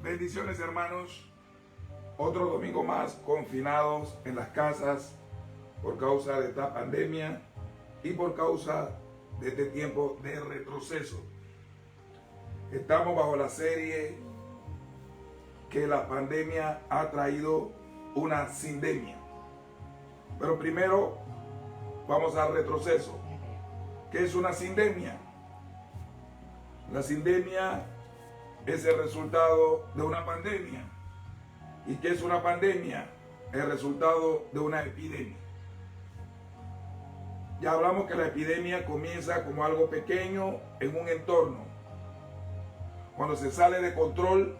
Bendiciones, hermanos. Otro domingo más confinados en las casas por causa de esta pandemia y por causa de este tiempo de retroceso. Estamos bajo la serie que la pandemia ha traído una sindemia. Pero primero vamos al retroceso. ¿Qué es una sindemia? La sindemia es el resultado de una pandemia. ¿Y qué es una pandemia? El resultado de una epidemia. Ya hablamos que la epidemia comienza como algo pequeño en un entorno. Cuando se sale de control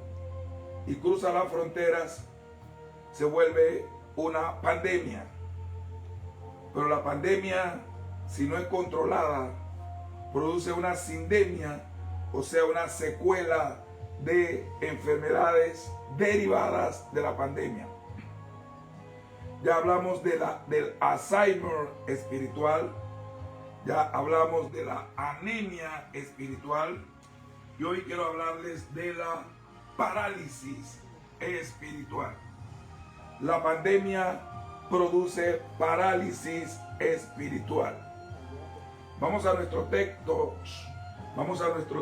y cruza las fronteras, se vuelve una pandemia. Pero la pandemia, si no es controlada, produce una sindemia, o sea, una secuela de enfermedades derivadas de la pandemia. Ya hablamos del Alzheimer espiritual, ya hablamos de la anemia espiritual y hoy quiero hablarles de la parálisis espiritual. La pandemia produce parálisis espiritual. Vamos a nuestro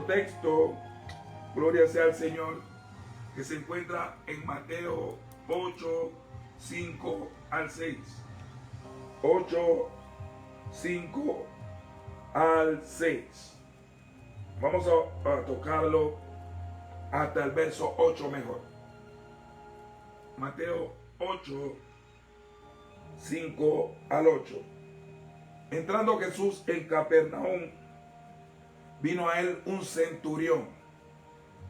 texto, gloria sea al Señor, que se encuentra en Mateo 8, 5 al 6. 8, 5 al 6. Vamos a tocarlo hasta el verso 8 mejor. Mateo 8, 5 al 8. Entrando Jesús en Capernaum, vino a él un centurión,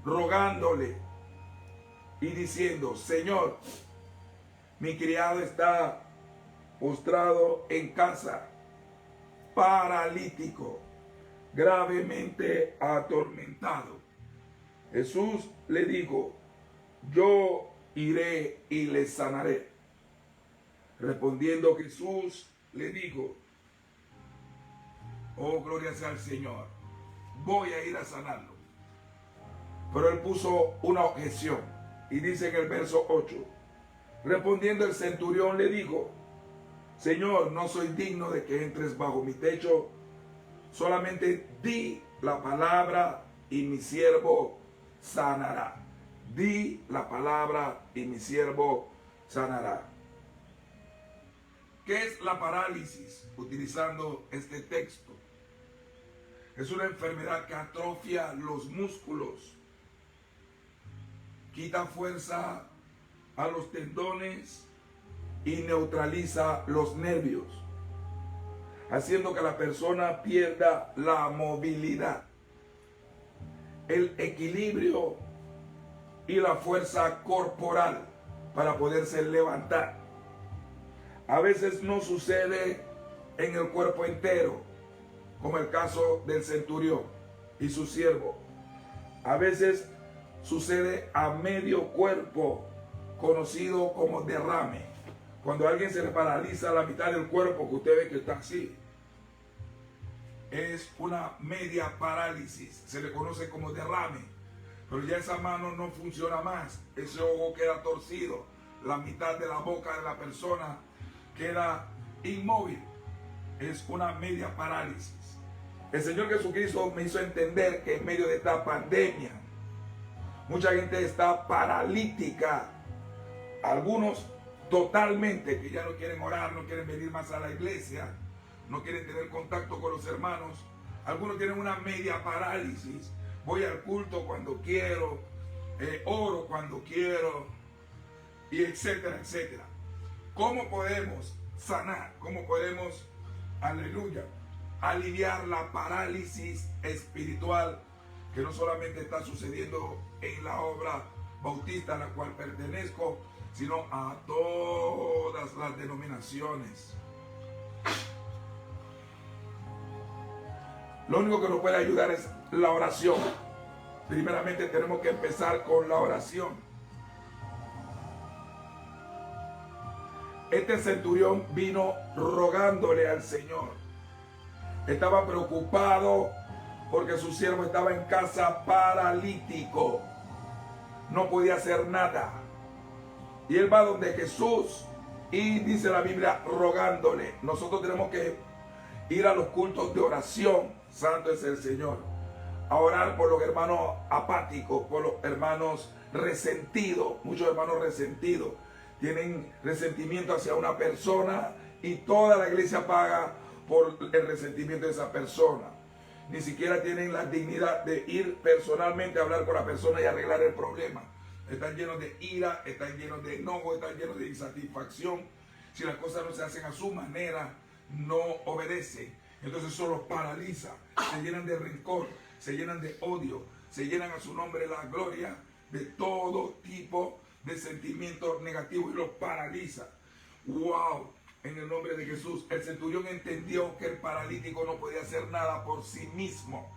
rogándole y diciendo: Señor, mi criado está postrado en casa, paralítico, gravemente atormentado. Jesús le dijo: yo iré y le sanaré. Respondiendo Jesús le dijo: oh, gloria sea al Señor, voy a ir a sanarlo. Pero él puso una objeción y dice en el verso 8: respondiendo el centurión le dijo: Señor, no soy digno de que entres bajo mi techo, solamente di la palabra y mi siervo sanará. Di la palabra y mi siervo sanará. ¿Qué es la parálisis? Utilizando este texto, es una enfermedad que atrofia los músculos, quita fuerza a los tendones y neutraliza los nervios, haciendo que la persona pierda la movilidad, el equilibrio y la fuerza corporal para poderse levantar. A veces no sucede en el cuerpo entero, como el caso del centurión y su siervo. A veces sucede a medio cuerpo, conocido como derrame. Cuando a alguien se le paraliza la mitad del cuerpo, que usted ve que está así, es una media parálisis, se le conoce como derrame. Pero ya esa mano no funciona más, ese ojo queda torcido, la mitad de la boca de la persona queda inmóvil. Es una media parálisis. El Señor Jesucristo me hizo entender que en medio de esta pandemia mucha gente está paralítica. Algunos totalmente, que ya no quieren orar, no quieren venir más a la iglesia, no quieren tener contacto con los hermanos. Algunos tienen una media parálisis. Voy al culto cuando quiero, oro cuando quiero, y etcétera, etcétera. ¿Cómo podemos sanar? ¿Cómo podemos, aleluya, aliviar la parálisis espiritual que no solamente está sucediendo en la obra bautista a la cual pertenezco, sino a todas las denominaciones? Lo único que nos puede ayudar es la oración. Primeramente tenemos que empezar con la oración. Este centurión vino rogándole al Señor. Estaba preocupado porque su siervo estaba en casa paralítico, no podía hacer nada. Y él va donde Jesús y dice la Biblia rogándole. Nosotros tenemos que ir a los cultos de oración, santo es el Señor, a orar por los hermanos apáticos, por los hermanos resentidos. Muchos hermanos resentidos tienen resentimiento hacia una persona y toda la iglesia paga por el resentimiento de esa persona. Ni siquiera tienen la dignidad de ir personalmente a hablar con la persona y arreglar el problema. Están llenos de ira, están llenos de enojo, están llenos de insatisfacción. Si las cosas no se hacen a su manera, no obedecen. Entonces eso los paraliza, se llenan de rencor, se llenan de odio, se llenan a su nombre la gloria de todo tipo de sentimientos negativos y los paraliza. ¡Wow! En el nombre de Jesús, el centurión entendió que el paralítico no podía hacer nada por sí mismo.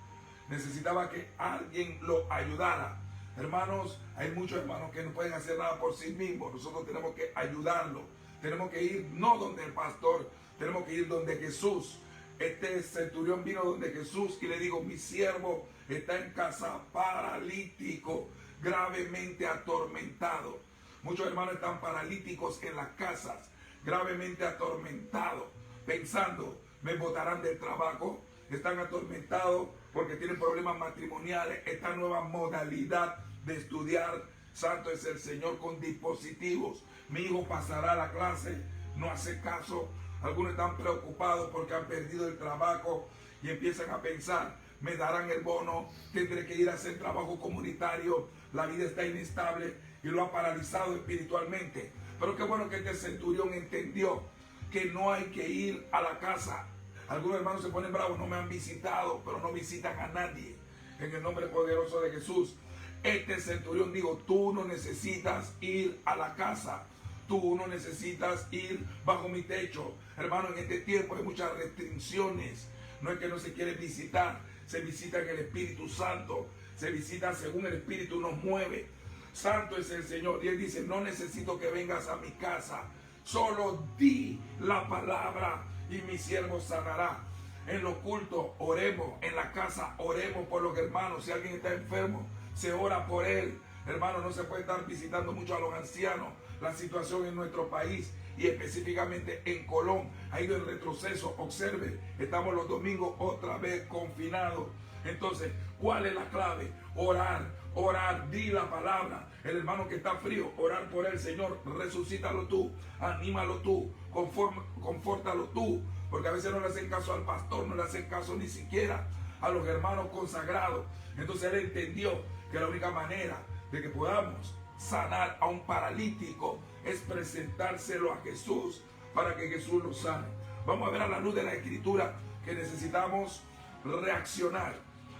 Necesitaba que alguien lo ayudara. Hermanos, hay muchos hermanos que no pueden hacer nada por sí mismos. Nosotros tenemos que ayudarlo. Tenemos que ir no donde el pastor, tenemos que ir donde Jesús. Este centurión vino donde Jesús y le dijo: mi siervo está en casa paralítico, gravemente atormentado. Muchos hermanos están paralíticos en las casas, gravemente atormentados, pensando: me botarán del trabajo. Están atormentados porque tienen problemas matrimoniales. Esta nueva modalidad de estudiar, santo es el Señor, con dispositivos. Mi hijo pasará a la clase, no hace caso. Algunos están preocupados porque han perdido el trabajo y empiezan a pensar: me darán el bono, tendré que ir a hacer trabajo comunitario. La vida está inestable y lo ha paralizado espiritualmente. Pero qué bueno que este centurión entendió que no hay que ir a la casa. Algunos hermanos se ponen bravos: no me han visitado, pero no visitan a nadie. En el nombre poderoso de Jesús, este centurión dijo: tú no necesitas ir a la casa. Tú no necesitas ir bajo mi techo. Hermano, en este tiempo hay muchas restricciones. No es que no se quiere visitar, se visita en el Espíritu Santo. Se visita según el Espíritu nos mueve. Santo es el Señor. Y Él dice: no necesito que vengas a mi casa. Solo di la palabra y mi siervo sanará. En lo oculto oremos, en la casa oremos por los hermanos. Si alguien está enfermo, se ora por él. Hermano, no se puede estar visitando mucho a los ancianos. La situación en nuestro país y específicamente en Colón ha ido en retroceso. Observe, estamos los domingos otra vez confinados. Entonces, ¿cuál es la clave? Orar, orar, di la palabra. El hermano que está frío, orar por él. Señor, resucítalo tú, anímalo tú, confórtalo tú. Porque a veces no le hacen caso al pastor, no le hacen caso ni siquiera a los hermanos consagrados. Entonces él entendió que la única manera de que podamos sanar a un paralítico es presentárselo a Jesús para que Jesús lo sane. Vamos a ver a la luz de la Escritura que necesitamos reaccionar.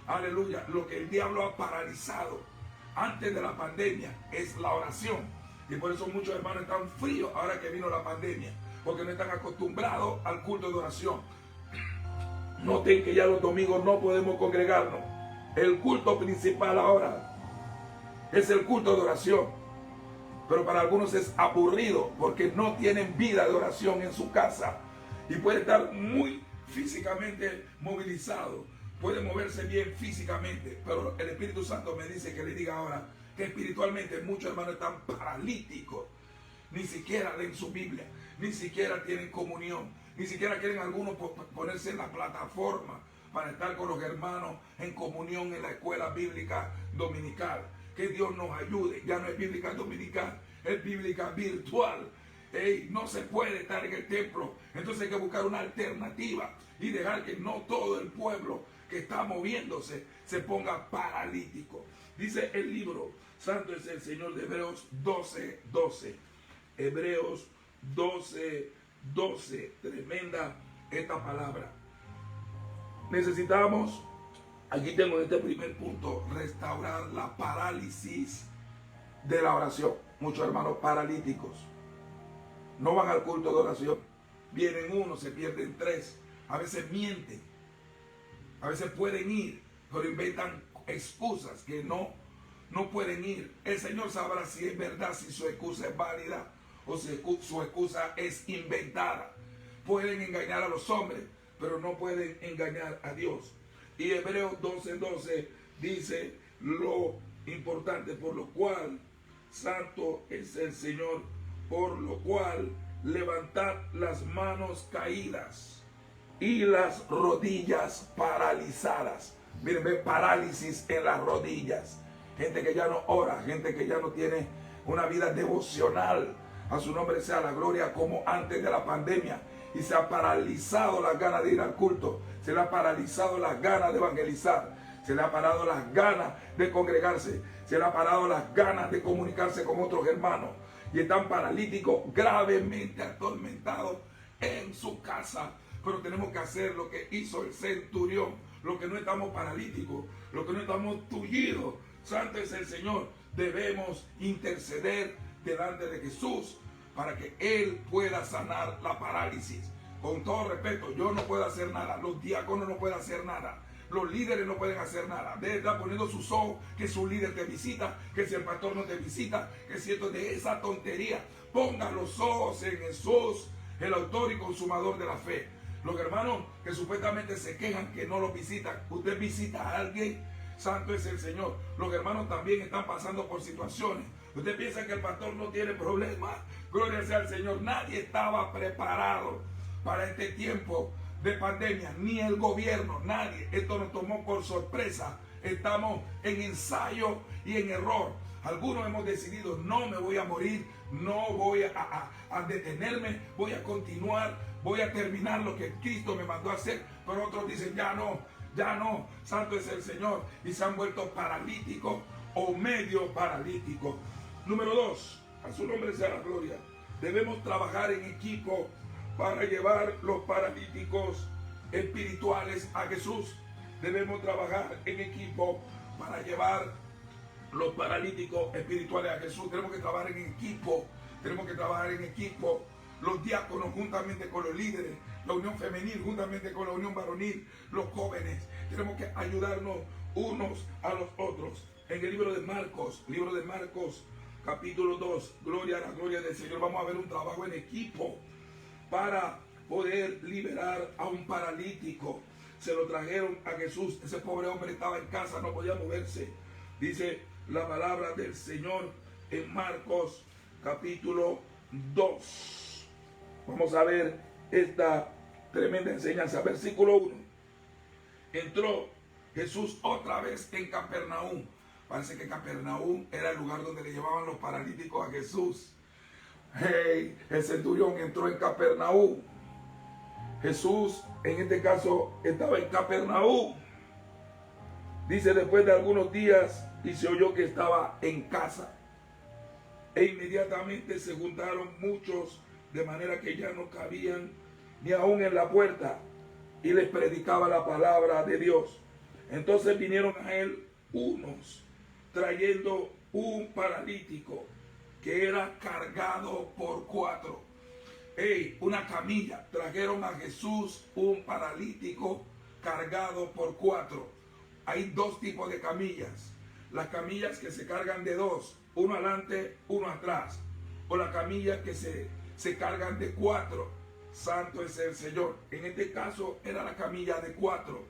Aleluya. Lo que el diablo ha paralizado antes de la pandemia es la oración. Y por eso muchos hermanos están fríos ahora que vino la pandemia, porque no están acostumbrados al culto de oración. Noten que ya los domingos no podemos congregarnos. El culto principal ahora es el culto de oración. Pero para algunos es aburrido porque no tienen vida de oración en su casa. Y puede estar muy físicamente movilizado, puede moverse bien físicamente, pero el Espíritu Santo me dice que le diga ahora que espiritualmente muchos hermanos están paralíticos. Ni siquiera leen su Biblia, ni siquiera tienen comunión, ni siquiera quieren algunos ponerse en la plataforma para estar con los hermanos en comunión en la escuela bíblica dominical. Que Dios nos ayude. Ya no es bíblica dominical, es bíblica virtual. No se puede estar en el templo. Entonces hay que buscar una alternativa y dejar que no todo el pueblo que está moviéndose se ponga paralítico. Dice el libro, santo es el Señor, de Hebreos 12:12. Hebreos 12:12. Tremenda esta palabra. Necesitamos, aquí tengo este primer punto, restaurar la parálisis de la oración. Muchos hermanos paralíticos no van al culto de oración. Vienen uno, se pierden tres. A veces mienten. A veces pueden ir, pero inventan excusas que no pueden ir. El Señor sabrá si es verdad, si su excusa es válida o si su excusa es inventada. Pueden engañar a los hombres, pero no pueden engañar a Dios. Y Hebreos 12:12 dice lo importante, por lo cual, santo es el Señor, por lo cual levantad las manos caídas y las rodillas paralizadas. Miren, ve parálisis en las rodillas. Gente que ya no ora, gente que ya no tiene una vida devocional. A su nombre sea la gloria, como antes de la pandemia. Y se ha paralizado las ganas de ir al culto. Se le ha paralizado las ganas de evangelizar. Se le ha parado las ganas de congregarse. Se le ha parado las ganas de comunicarse con otros hermanos. Y están paralíticos, gravemente atormentados en su casa. Pero tenemos que hacer lo que hizo el centurión. Lo que no estamos paralíticos, lo que no estamos tullidos. Santo es el Señor. Debemos interceder delante de Jesús para que Él pueda sanar la parálisis. Con todo respeto, yo no puedo hacer nada. Los diáconos no pueden hacer nada. Los líderes no pueden hacer nada. Debe estar poniendo sus ojos que su líder te visita, que si el pastor no te visita, que si esto de esa tontería. Ponga los ojos en Jesús, el autor y consumador de la fe. Los hermanos que supuestamente se quejan que no los visitan, usted visita a alguien, santo es el Señor. Los hermanos también están pasando por situaciones. Usted piensa que el pastor no tiene problemas. Gloria sea al Señor. Nadie estaba preparado para este tiempo de pandemia, ni el gobierno, nadie. Esto nos tomó por sorpresa. Estamos en ensayo y en error. Algunos hemos decidido, no me voy a morir, no voy a detenerme, voy a continuar, voy a terminar lo que Cristo me mandó a hacer. Pero otros dicen, ya no, santo es el Señor. Y se han vuelto paralíticos o medio paralíticos. Número 2, a su nombre sea la gloria. Debemos trabajar en equipo para llevar los paralíticos espirituales a Jesús. Debemos trabajar en equipo para llevar los paralíticos espirituales a Jesús. Tenemos que trabajar en equipo. Tenemos que trabajar en equipo. Los diáconos juntamente con los líderes, la unión femenil juntamente con la unión varonil, los jóvenes. Tenemos que ayudarnos unos a los otros. En el libro de Marcos, capítulo 2, gloria a la gloria del Señor. Vamos a ver un trabajo en equipo para poder liberar a un paralítico. Se lo trajeron a Jesús. Ese pobre hombre estaba en casa, no podía moverse. Dice la palabra del Señor en Marcos capítulo 2. Vamos a ver esta tremenda enseñanza. Versículo 1. Entró Jesús otra vez en Capernaum. Parece que Capernaum era el lugar donde le llevaban los paralíticos a Jesús. Hey, el centurión entró en Capernaum. Jesús, en este caso, estaba en Capernaum. Dice, después de algunos días, y se oyó que estaba en casa. E inmediatamente se juntaron muchos, de manera que ya no cabían ni aún en la puerta, y les predicaba la palabra de Dios. Entonces vinieron a él unos, trayendo un paralítico, que era cargado por 4. Una camilla. Trajeron a Jesús un paralítico cargado por 4. Hay 2 tipos de camillas. Las camillas que se cargan de 2, uno adelante, uno atrás. O las camillas que se cargan de 4. Santo es el Señor. En este caso era la camilla de 4.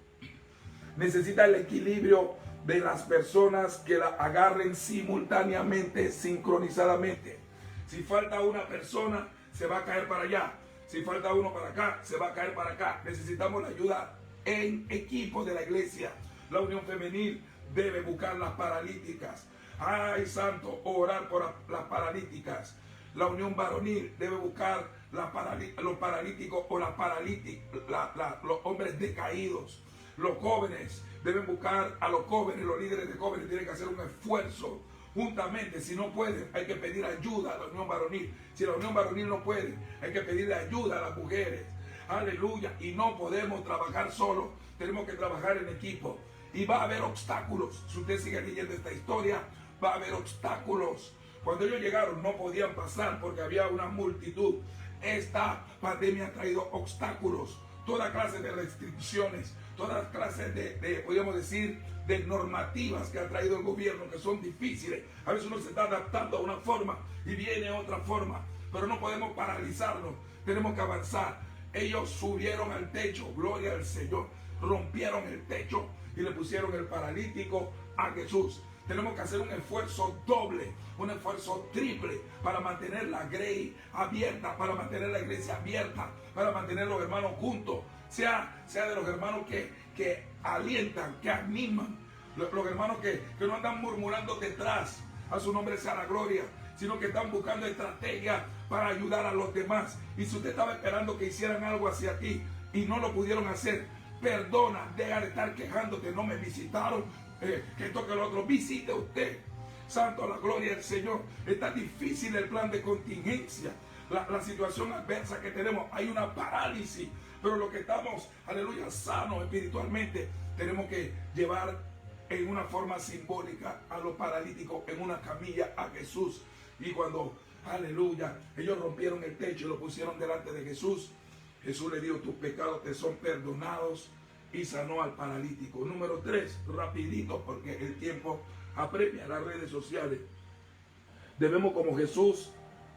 Necesita el equilibrio de las personas que la agarren simultáneamente, sincronizadamente. Si falta una persona, se va a caer para allá. Si falta uno para acá, se va a caer para acá. Necesitamos la ayuda en equipo de la iglesia. La unión femenil debe buscar las paralíticas. Ay, santo, orar por las paralíticas. La unión varonil debe buscar los paralíticos o los hombres decaídos. Los jóvenes deben buscar a los jóvenes. Los líderes de jóvenes tienen que hacer un esfuerzo juntamente. Si no pueden, hay que pedir ayuda a la unión varonil. Si la unión varonil no puede, hay que pedirle ayuda a las mujeres. Aleluya. Y no podemos trabajar solos. Tenemos que trabajar en equipo. Y va a haber obstáculos. Si usted sigue leyendo esta historia, va a haber obstáculos. Cuando ellos llegaron no podían pasar porque había una multitud. Esta pandemia ha traído obstáculos, toda clase de restricciones, toda clase podríamos decir, de normativas que ha traído el gobierno que son difíciles. A veces uno se está adaptando a una forma y viene otra forma, pero no podemos paralizarnos, tenemos que avanzar. Ellos subieron al techo, gloria al Señor, rompieron el techo y le pusieron el paralítico a Jesús. tenemos que hacer un esfuerzo doble, un esfuerzo triple para mantener la grey abierta, para mantener la iglesia abierta, para mantener los hermanos juntos, sea de los hermanos que alientan, que animan, los hermanos que no andan murmurando detrás, a su nombre sea la gloria, sino que están buscando estrategias para ayudar a los demás. Y si usted estaba esperando que hicieran algo hacia ti y no lo pudieron hacer, perdona, deja de estar quejándote, no me visitaron, que esto que lo otro, visite usted. Santo, la gloria del Señor. Está difícil el plan de contingencia, la situación adversa que tenemos, hay una parálisis, pero lo que estamos, aleluya, sanos espiritualmente, tenemos que llevar en una forma simbólica a los paralíticos en una camilla a Jesús. Y cuando, aleluya, ellos rompieron el techo y lo pusieron delante de Jesús, Jesús le dijo, tus pecados te son perdonados, y sanó al paralítico. Número 3, rapidito porque el tiempo apremia, las redes sociales. Debemos, como Jesús,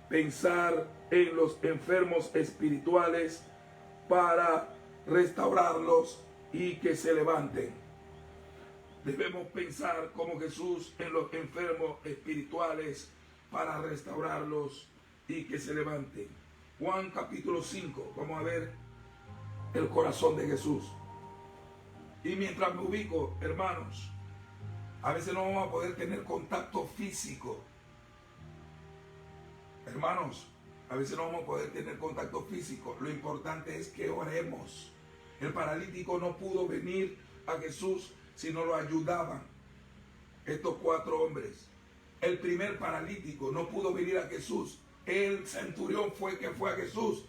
pensar en los enfermos espirituales para restaurarlos y que se levanten. Debemos pensar como Jesús en los enfermos espirituales para restaurarlos y que se levanten. Juan capítulo 5, vamos a ver el corazón de Jesús. Y mientras me ubico, hermanos, a veces no vamos a poder tener contacto físico. Hermanos, a veces no vamos a poder tener contacto físico. Lo importante es que oremos. El paralítico no pudo venir a Jesús si no lo ayudaban estos 4 hombres. El primer paralítico no pudo venir a Jesús. El centurión fue que fue a Jesús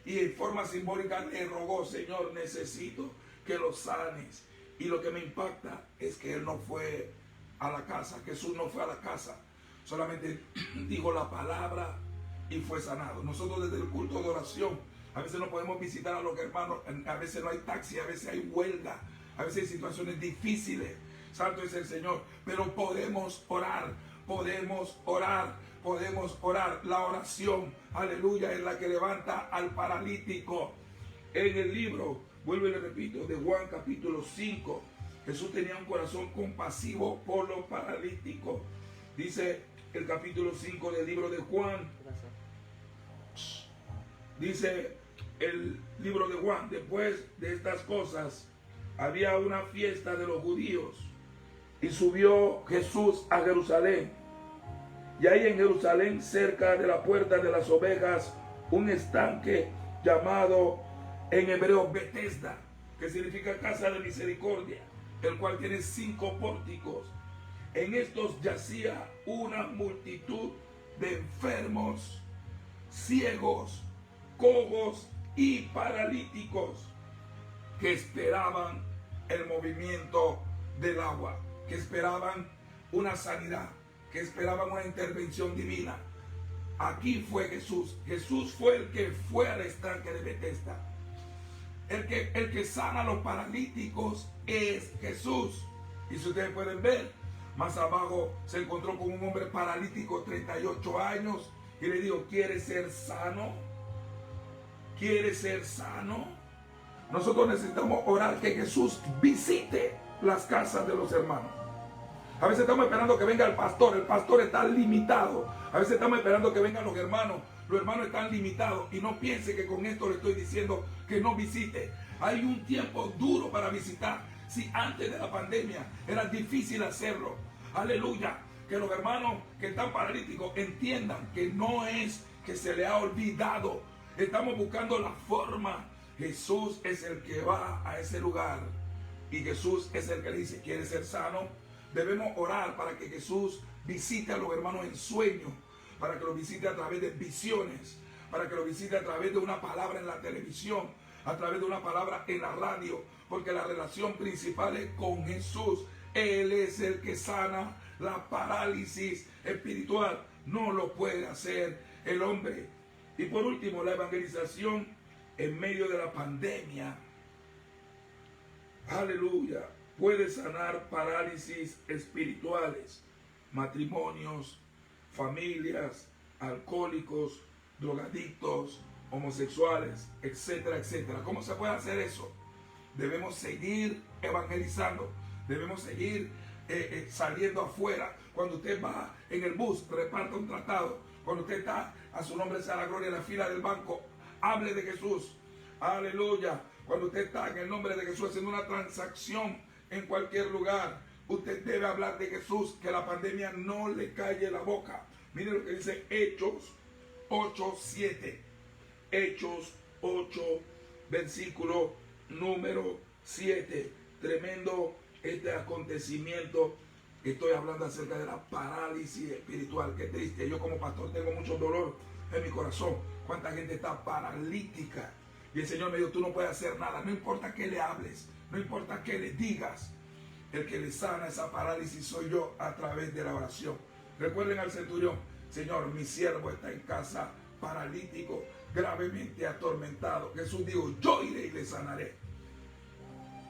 y en forma simbólica le rogó, Señor, necesito que lo sanes. Y lo que me impacta es que él no fue a la casa. Jesús no fue a la casa. Solamente dijo la palabra y fue sanado. Nosotros desde el culto de oración, a veces no podemos visitar a los hermanos. A veces no hay taxi, a veces hay huelga. A veces hay situaciones difíciles. Santo es el Señor. Pero podemos orar. Podemos orar. Podemos orar. La oración, aleluya, es la que levanta al paralítico. En el libro, vuelvo y le repito, de Juan capítulo 5, Jesús tenía un corazón compasivo por los paralíticos. Dice el capítulo 5 del libro de Juan. Dice el libro de Juan, después de estas cosas, había una fiesta de los judíos y subió Jesús a Jerusalén. Y hay en Jerusalén, cerca de la puerta de las ovejas, un estanque llamado en hebreo Betesda, que significa casa de misericordia, el cual tiene 5 pórticos. En estos yacía una multitud de enfermos, ciegos, cojos y paralíticos que esperaban el movimiento del agua, que esperaban una sanidad, que esperaban una intervención divina. Aquí fue Jesús. Jesús fue el que fue al estanque de Betesda. El que sana a los paralíticos es Jesús. Y si ustedes pueden ver, más abajo se encontró con un hombre paralítico, 38 años, y le dijo, ¿quieres ser sano? ¿Quieres ser sano? Nosotros necesitamos orar que Jesús visite las casas de los hermanos. A veces estamos esperando que venga el pastor está limitado. A veces estamos esperando que vengan los hermanos están limitados. Y no piense que con esto le estoy diciendo que no visite. Hay un tiempo duro para visitar. Si antes de la pandemia era difícil hacerlo, aleluya, que los hermanos que están paralíticos entiendan que no es que se le ha olvidado. Estamos buscando la forma. Jesús es el que va a ese lugar y Jesús es el que le dice, ¿quieres ser sano? Debemos orar para que Jesús visite a los hermanos en sueños, para que los visite a través de visiones, para que los visite a través de una palabra en la televisión, a través de una palabra en la radio, porque la relación principal es con Jesús. Él es el que sana la parálisis espiritual. No lo puede hacer el hombre. Y por último, la evangelización en medio de la pandemia. Aleluya. Puede sanar parálisis espirituales, matrimonios, familias, alcohólicos, drogadictos, homosexuales, etcétera, etcétera. ¿Cómo se puede hacer eso? Debemos seguir evangelizando, debemos seguir saliendo afuera. Cuando usted va en el bus, reparta un tratado. Cuando usted está, a su nombre sea la gloria, en la fila del banco, hable de Jesús. Aleluya. Cuando usted está en el nombre de Jesús haciendo una transacción en cualquier lugar, usted debe hablar de Jesús, que la pandemia no le calle la boca. Mire lo que dice Hechos 8:7. Hechos 8, versículo número 7. Tremendo este acontecimiento. Estoy hablando acerca de la parálisis espiritual. Qué triste. Yo como pastor tengo mucho dolor en mi corazón. Cuánta gente está paralítica. Y el Señor me dijo, tú no puedes hacer nada. No importa qué le hables. No importa qué le digas. El que le sana esa parálisis soy yo a través de la oración. Recuerden al centurión. Señor, mi siervo está en casa paralítico, gravemente atormentado. Jesús dijo, yo iré y le sanaré.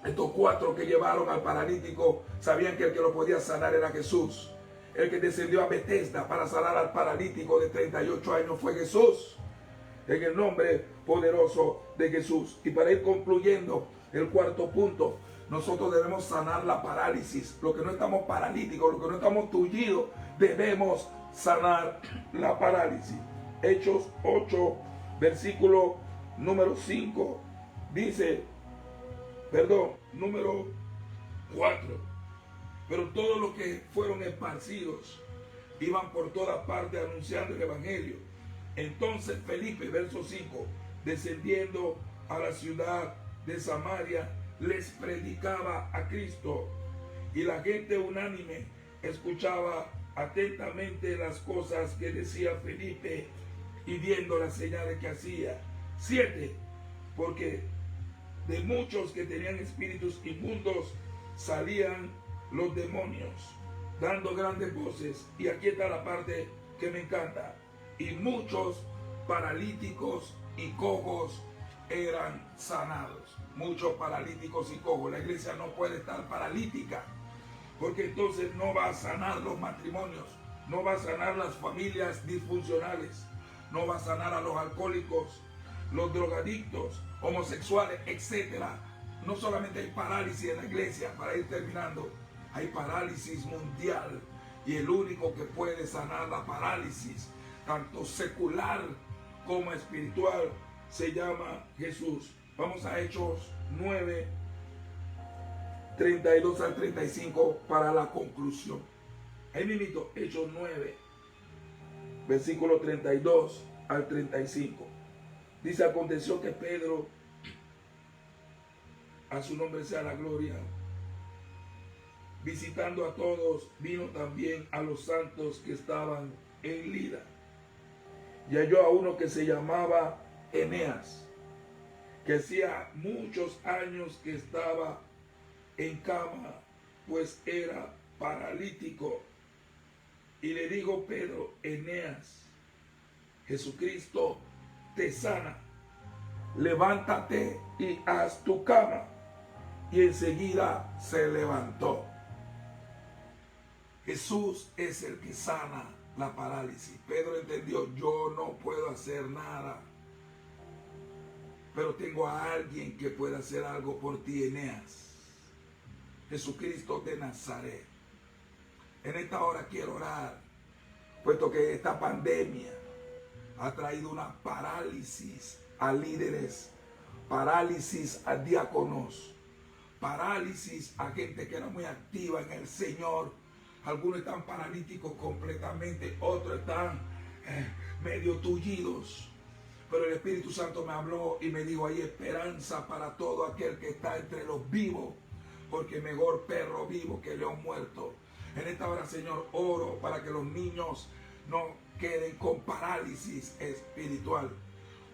Estos 4 que llevaron al paralítico sabían que el que lo podía sanar era Jesús. El que descendió a Betesda para sanar al paralítico de 38 años fue Jesús. En el nombre poderoso de Jesús. Y para ir concluyendo el 4º punto, nosotros debemos sanar la parálisis. Los que no estamos paralíticos, los que no estamos tullidos, debemos sanar la parálisis. Hechos 8, versículo número 5, dice, número 4. Pero todos los que fueron esparcidos iban por todas partes anunciando el evangelio. Entonces Felipe, verso 5, descendiendo a la ciudad de Samaria, les predicaba a Cristo. Y la gente unánime escuchaba atentamente las cosas que decía Felipe y viendo las señales que hacía. 7. Porque de muchos que tenían espíritus inmundos salían los demonios, dando grandes voces. Y aquí está la parte que me encanta. Y muchos paralíticos y cojos eran sanados. Muchos paralíticos y cojos. La iglesia no puede estar paralítica, porque entonces no va a sanar los matrimonios, no va a sanar las familias disfuncionales, no va a sanar a los alcohólicos, los drogadictos, homosexuales, etc. No solamente hay parálisis en la iglesia, para ir terminando, hay parálisis mundial. Y el único que puede sanar la parálisis, tanto secular como espiritual, se llama Jesús. Vamos a Hechos 9, 32 al 35 para la conclusión. Ahí mismo, Hechos 9, versículo 32 al 35. Dice, aconteció que Pedro, a su nombre sea la gloria, visitando a todos, vino también a los santos que estaban en Lida. Y halló a uno que se llamaba Eneas, que hacía muchos años que estaba en cama, pues era paralítico. Y le dijo Pedro, Eneas, Jesucristo te sana, levántate y haz tu cama. Y enseguida se levantó. Jesús es el que sana la parálisis. Pedro entendió, yo no puedo hacer nada, pero tengo a alguien que puede hacer algo por ti, Eneas. Jesucristo de Nazaret. En esta hora quiero orar, puesto que esta pandemia ha traído una parálisis a líderes, parálisis a diáconos, parálisis a gente que era muy activa en el Señor. Algunos están paralíticos completamente, otros están medio tullidos. Pero el Espíritu Santo me habló y me dijo, hay esperanza para todo aquel que está entre los vivos, porque mejor perro vivo que león muerto. En esta hora, Señor, oro para que los niños no queden con parálisis espiritual.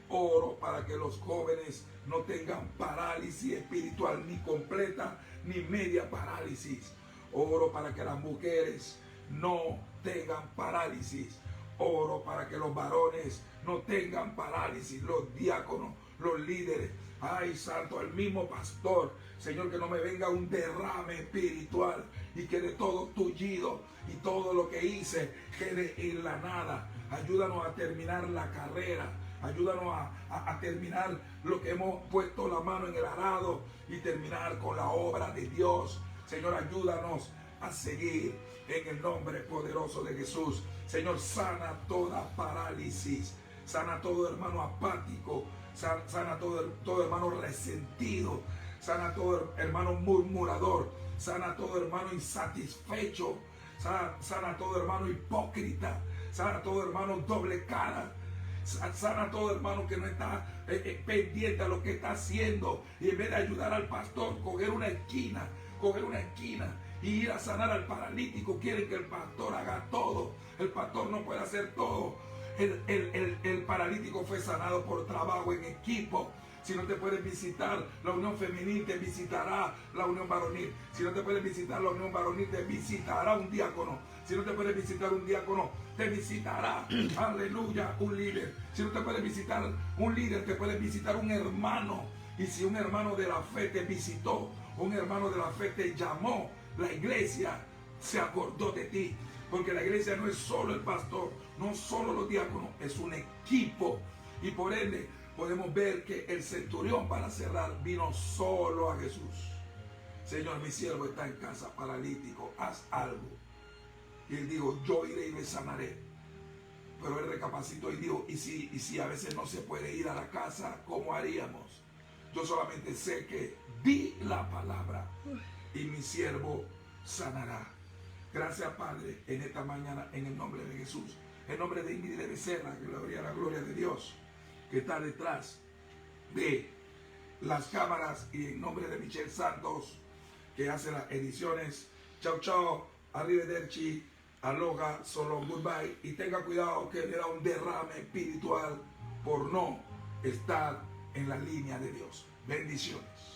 Oro para que los jóvenes no tengan parálisis espiritual, ni completa ni media parálisis. Oro para que las mujeres no tengan parálisis. Oro para que los varones no tengan parálisis, los diáconos, los líderes. Ay, santo, el mismo pastor. Señor, que no me venga un derrame espiritual y quede todo tullido y todo lo que hice quede en la nada. Ayúdanos a terminar la carrera. Ayúdanos a terminar lo que hemos puesto la mano en el arado y terminar con la obra de Dios. Señor, ayúdanos a seguir en el nombre poderoso de Jesús. Señor, sana toda parálisis, sana todo hermano apático, sana todo hermano resentido, sana todo hermano murmurador, sana todo hermano insatisfecho, sana todo hermano hipócrita, sana todo hermano doble cara, sana todo hermano que no está pendiente a lo que está haciendo, y en vez de ayudar al pastor, coger una esquina y ir a sanar al paralítico, quieren que el pastor haga todo. El pastor no puede hacer todo. El paralítico fue sanado por trabajo en equipo. Si no te puedes visitar la unión femenil, te visitará la unión varonil. Si no te puedes visitar la unión varonil, te visitará un diácono. Si no te puedes visitar un diácono, te visitará, aleluya, un líder. Si no te puedes visitar un líder, te puedes visitar un hermano. Y si un hermano de la fe te visitó, un hermano de la fe te llamó, la iglesia se acordó de ti. Porque la iglesia no es solo el pastor, no solo los diáconos, es un equipo. Y por ende podemos ver que el centurión, para cerrar, vino solo a Jesús. Señor, mi siervo está en casa paralítico, haz algo. Y él dijo, yo iré y le sanaré. Pero él recapacitó y dijo, ¿y si a veces no se puede ir a la casa, cómo haríamos? Yo solamente sé que di la palabra y mi siervo sanará. Gracias, Padre, en esta mañana, en el nombre de Jesús. En nombre de Ingrid de Becerra, que gloria a la gloria de Dios, que está detrás de las cámaras, y en nombre de Michelle Santos, que hace las ediciones. Chao, chao, arrivederci, aloha, solo goodbye. Y tenga cuidado que le da un derrame espiritual por no estar en la línea de Dios. Bendiciones.